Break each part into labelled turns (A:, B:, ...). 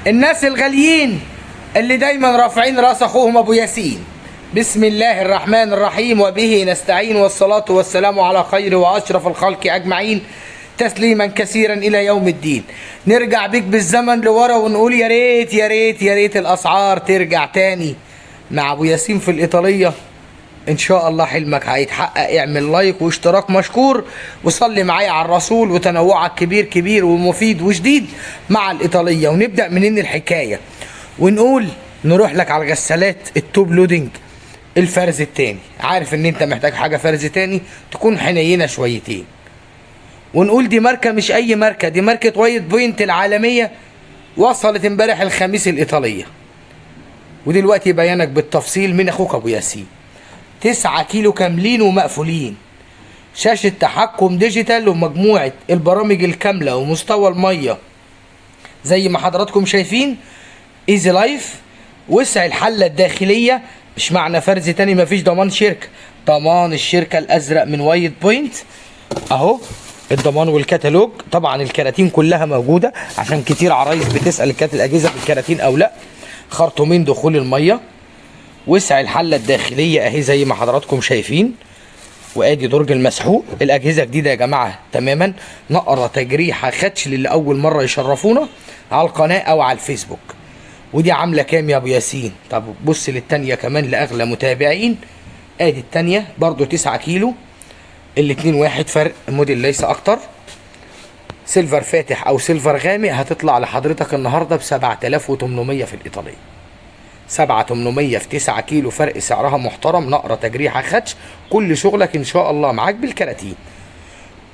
A: الناس الغاليين اللي دايما رافعين راس اخوهم ابو ياسين. بسم الله الرحمن الرحيم، وبه نستعين، والصلاة والسلام على خير واشرف الخلق اجمعين، تسليما كثيرا الى يوم الدين. نرجع بيك بالزمن لورا ونقول يا ريت يا ريت يا ريت الاسعار ترجع تاني مع ابو ياسين في الايطالية. ان شاء الله حلمك هيتحقق. اعمل لايك واشتراك مشكور، وصلي معايا على الرسول، وتنوعك كبير كبير ومفيد وجديد مع الايطالية. ونبدأ منين الحكاية ونقول نروح لك على الغسالات التوب لودنج الفرز التاني. عارف ان انت محتاج حاجة فرز تاني تكون حنينة شويتين، ونقول دي ماركة مش اي ماركة، دي ماركة وايت بوينت العالمية، وصلت امبارح الخميس الايطالية. ودلوقتي بيانك بالتفصيل من اخوك ابو ياسين. 9 كيلو كاملين ومقفولين، شاشة تحكم ديجيتال، ومجموعة البرامج الكاملة، ومستوى المية زي ما حضراتكم شايفين، ايزي لايف، وسع الحلة الداخلية. مش معنى فرز تاني مفيش ضمان شركة، ضمان الشركة الازرق من وايت بوينت اهو، الضمان والكتالوج. طبعا الكراتين كلها موجودة، عشان كتير عرايس بتسأل كانت الاجهزة بالكراتين او لا. خرطومين دخول المية، وسع الحلة الداخلية اهي زي ما حضراتكم شايفين، وادي درج المسحوق. الاجهزة جديدة يا جماعة تماما، نقرة تجريحة خدش للي اول مرة يشرفونا على القناة او على الفيسبوك. ودي عاملة كام يا ابو ياسين؟ طب بص للتانية كمان لاغلى متابعين. ادي التانية برضو 9 كيلو، الاتنين واحد، فرق موديل ليس اكتر. سيلفر فاتح او سيلفر غامق، هتطلع لحضرتك النهاردة ب 7800 في الايطالية. 7800 في 9 كيلو، فرق سعرها محترم، نقرة تجريحة خدش، كل شغلك ان شاء الله معاك بالكراتين.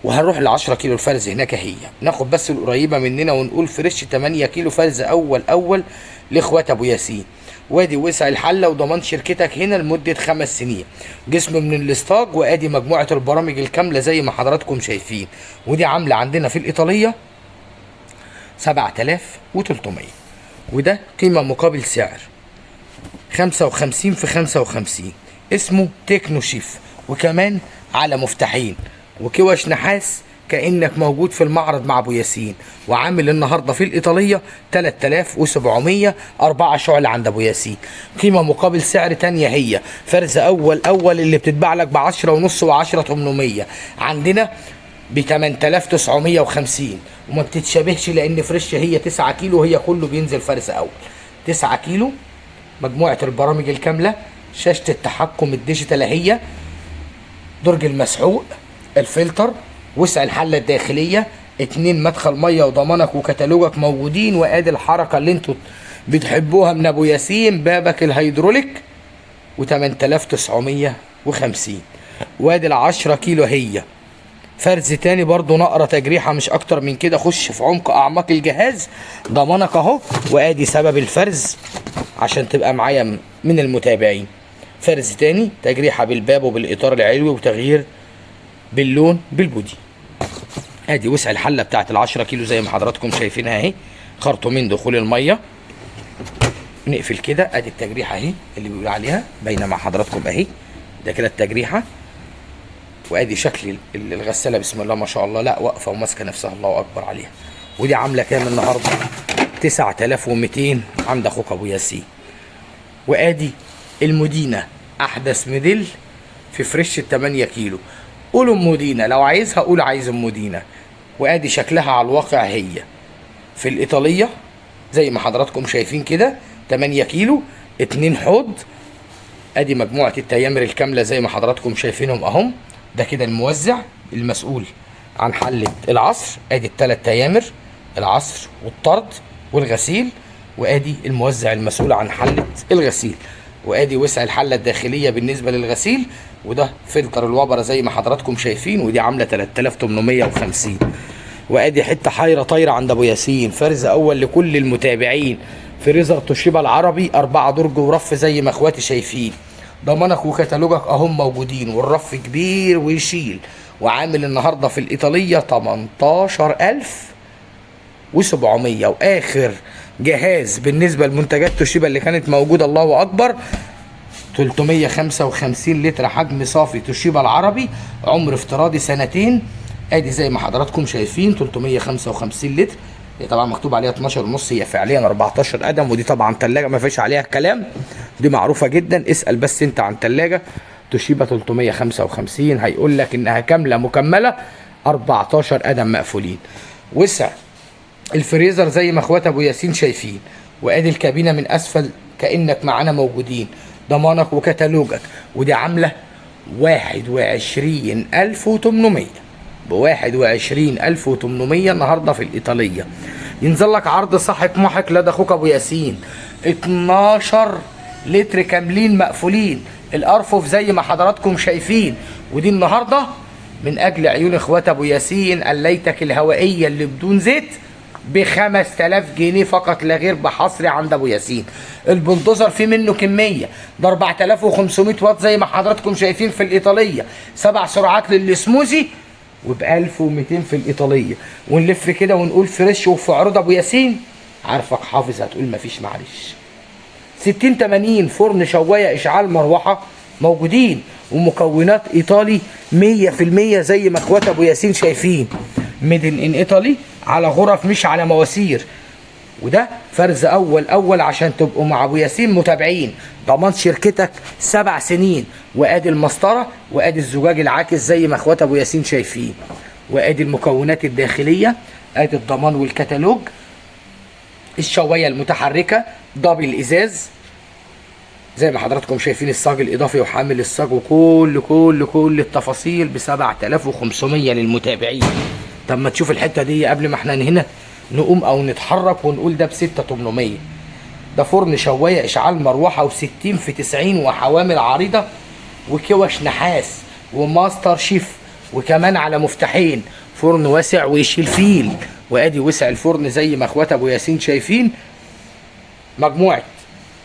A: وهنروح ل 10 كيلو الفرز هناك اهي. ناخد بس القريبة مننا ونقول فريش 8 كيلو فرز اول لاخوات ابو ياسين. وادي وسع الحلة وضمان شركتك هنا لمدة 5 سنين، جسم من الاستاج، وادي مجموعة البرامج الكاملة زي ما حضراتكم شايفين. ودي عاملة عندنا في الايطالية 7300، وده قيمة مقابل سعر 55 في 55. اسمه تكنو شيف، وكمان على مفتاحين وكوش نحاس كأنك موجود في المعرض مع ابو ياسين. وعامل النهارده في الايطاليه 3700، 4 شعل عند ابو ياسين. قيمه مقابل سعر تانية هي فرز اول اللي بتتباع لك ب 10 ونص و10 800 عندنا ب 8950، وما بتتشابهش لان فريش هي 9 كيلو، هي كله بينزل فرز اول. 9 كيلو، مجموعه البرامج الكامله، شاشه التحكم الديجيتال هي، درج المسحوق، الفلتر، وسع الحلة الداخلية، 2 مدخل مية، وضمانك وكتالوجك موجودين. وادي الحركة اللي انتوا بتحبوها من ابو ياسين، بابك الهيدروليك، و8950. وادي 10 كيلو هي فرز تاني برضو، نقرة تجريحة مش اكتر من كده. خش في عمق اعماق الجهاز، ضمانك اهو. وادي سبب الفرز عشان تبقى معايا من المتابعين. فرز تاني، تجريحة بالباب وبالاطار العلوي، وتغيير باللون بالبودي. ادي وسع الحله بتاعت ال10 كيلو زي ما حضراتكم شايفينها اهي، خرطومين دخول الميه. نقفل كده، ادي التجريحه اهي اللي بيقول عليها باينه مع حضراتكم اهي، ده كده التجريحه. وادي شكل الغساله بسم الله ما شاء الله، لا واقفه وماسكه نفسها، الله اكبر عليها. ودي عامله كام النهارده؟ 9200 عند اخوك ابو ياسين. وادي المودينا احدث موديل في فريش 8 كيلو. قولوا مودينا لو عايزها، قول عايز مودينا. وادي شكلها على الواقع هي في الايطاليه زي ما حضراتكم شايفين كده، 8 كيلو، 2 حوض. ادي مجموعه التيامر الكامله زي ما حضراتكم شايفينهم اهم. ده كده الموزع المسؤول عن حله العصر. ادي ال3 تيامر، العصر والطرد والغسيل. وادي الموزع المسؤول عن حله الغسيل. وادي وسع الحله الداخليه بالنسبه للغسيل. وده فلتر الوبره زي ما حضراتكم شايفين، ودي عامله 3850. وادي حته حيره طايره عند ابو ياسين، فرز اول لكل المتابعين. فريزر توشيبا العربي 4 درج ورف زي ما اخواتي شايفين. ضمانك وكتالوجك اهم موجودين، والرف كبير ويشيل. وعامل النهارده في الايطاليه 18700. واخر جهاز بالنسبه لمنتجات توشيبا اللي كانت موجوده الله اكبر، 355 لتر حجم صافي توشيبا العربي، عمر افتراضي 2 سنين. ادي زي ما حضراتكم شايفين 355 لتر، هي طبعا مكتوب عليها 12 ونص، هي فعليا 14 قدم. ودي طبعا ثلاجه ما فيش عليها كلام، دي معروفه جدا. اسال بس انت عن ثلاجه توشيبا 355 هيقول لك انها كامله مكمله 14 قدم مقفولين. وسع الفريزر زي ما اخوات ابو ياسين شايفين، وادي الكابينه من اسفل كانك معانا موجودين، ضمانك وكتالوجك. ودي عامله 21800 ب 21800 النهارده في الايطاليه. ينزل لك عرض صاحب محك لدى اخوك ابو ياسين 12 لتر كاملين مقفولين، الارفف زي ما حضراتكم شايفين. ودي النهارده من اجل عيون اخوات ابو ياسين الليتك الهوائيه اللي بدون زيت ب 5000 جنيه فقط لا غير، بحصري عند ابو ياسين. البلدوزر فيه منه كميه، ده 4500 واط زي ما حضراتكم شايفين في الايطاليه، 7 سرعات للسموزي وب 1200 في الايطاليه. ونلف كده ونقول فريش وفي عروض ابو ياسين، عارفك حافظ هتقول مفيش معلش. 60 80 فرن شوايه اشعال مروحه موجودين، ومكونات ايطالي 100% زي ما اخوات ابو ياسين شايفين، ميدن ان ايطالي، على غرف مش على مواسير. وده فرز اول عشان تبقوا مع ابو ياسين متابعين. ضمان شركتك 7 سنين. وادي المسطره، وادي الزجاج العاكس زي ما اخوات ابو ياسين شايفين، وادي المكونات الداخليه، ادي الضمان والكتالوج. الشوايه المتحركه دبل ازاز زي ما حضراتكم شايفين، الصاج الاضافي وحامل الصاج وكل التفاصيل ب 7500 للمتابعين. طب ما تشوف الحته دي قبل ما احنا هنا نقوم او نتحرك ونقول ده ب 6800. ده فرن شوايه اشعال مروحه و60 في 90 وحوامل عريضه وكوش نحاس وماستر شيف، وكمان على مفتاحين، فرن واسع ويشيل فيل. وادي وسع الفرن زي ما اخوات ابو ياسين شايفين. مجموعه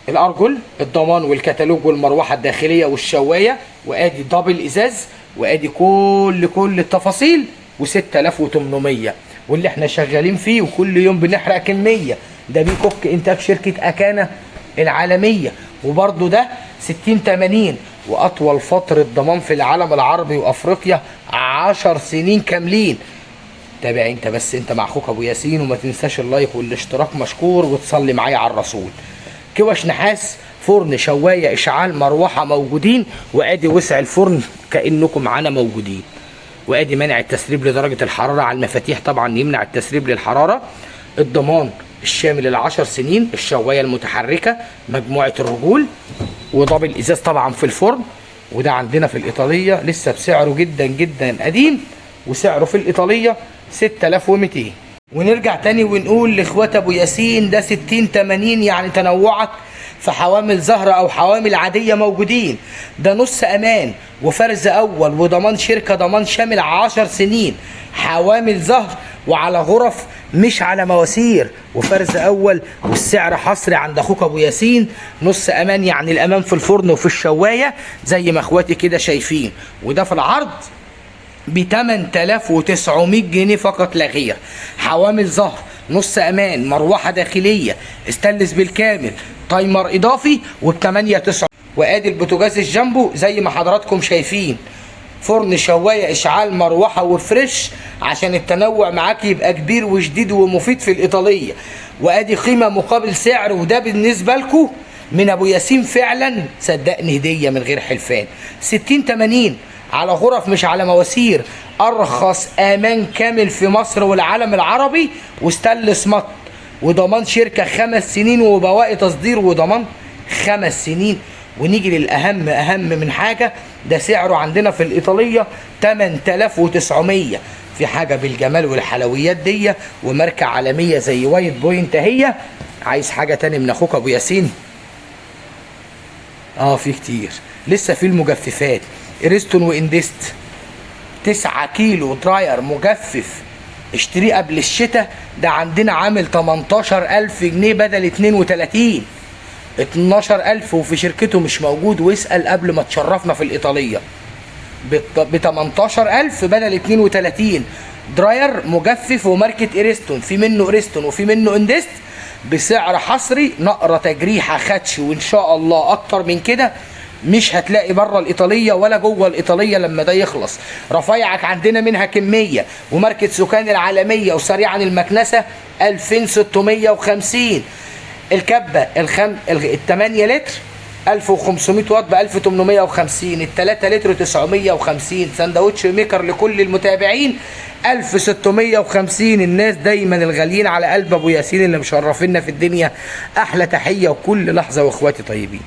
A: الارجل، الضمان والكتالوج والمروحه الداخليه والشوايه، وادي دبل ازاز، وادي كل التفاصيل و6800. واللي احنا شغالين فيه وكل يوم بنحرق كميه، ده بيه كوك انتاج شركه اكانا العالميه. وبرده ده 60 80 واطول فتره ضمان في العالم العربي وافريقيا 10 سنين كاملين. تابع انت بس، انت مع اخوك ابو ياسين، وما تنساش اللايك والاشتراك مشكور، وتصلي معايا على الرسول. كوش نحاس، فرن شوايه اشعال مروحه موجودين، وادي وسع الفرن كانكم معانا موجودين. وادي منع التسريب لدرجه الحراره على المفاتيح، طبعا يمنع التسريب للحراره. الضمان الشامل ال10 سنين، الشوايه المتحركه، مجموعه الرجول، ودبل ازاز طبعا في الفرن. وده عندنا في الايطاليه لسه بسعره جدا قديم، وسعره في الايطاليه 6200. ونرجع تاني ونقول لاخوات ابو ياسين، ده 60 80 يعني تنوعك في حوامل زهرة او حوامل عادية موجودين. ده نص امان وفرز اول وضمان شركة، ضمان شامل 10 سنين، حوامل زهر وعلى غرف مش على مواسير، وفرز اول، والسعر حصري عند اخوك ابو ياسين. نص امان يعني الامان في الفرن وفي الشواية زي ما اخواتي كده شايفين. وده في العرض ب 8900 جنيه فقط لا غير. حوامل زهر، نص امان، مروحه داخليه استانلس بالكامل، تايمر اضافي وب 8900. وادي البوتاجاز الجامبو زي ما حضراتكم شايفين، فرن شوايه اشعال مروحه وفريش عشان التنوع معاك يبقى كبير وجديد ومفيد في الايطاليه. وادي قيمه مقابل سعر، وده بالنسبه لكم من ابو ياسين فعلا صدقني هديه من غير حلفان. 60 80 على غرف مش على مواسير، ارخص امان كامل في مصر والعالم العربي، واستانلس مط، وضمان شركه 5 سنين وبواقي تصدير وضمان 5 سنين. ونيجي للاهم اهم من حاجه، ده سعره عندنا في الايطاليه 8900. في حاجه بالجمال والحلويات دي وماركه عالميه زي وايت بوينت اهي. عايز حاجه تاني من اخوك ابو ياسين؟ في كتير لسه. في المجففات اريستون واندست 9 كيلو دراير مجفف، اشتريه قبل الشتاء، ده عندنا عامل 18000 جنيه بدل 32. 12000 وفي شركته مش موجود، واسأل قبل ما تشرفنا في الإيطالية. ب 18000 بدل 32 دراير مجفف وماركة اريستون، في منه اريستون وفي منه اندست، بسعر حصري، نقرة تجريحة خدش وان شاء الله اكتر من كده مش هتلاقي بره الايطاليه ولا جوه الايطاليه لما ده يخلص. رفايعك عندنا منها كميه، وماركه سوكان العالميه وسريعا المكنسه 2650. الكبه ال 8 لتر 1500 واط ب 1850. ال 3 لتر 950. سندوتش ميكر لكل المتابعين 1650. الناس دايما الغاليين على قلب ابو ياسين اللي مشرفينا في الدنيا. احلى تحيه وكل لحظه واخواتي طيبين.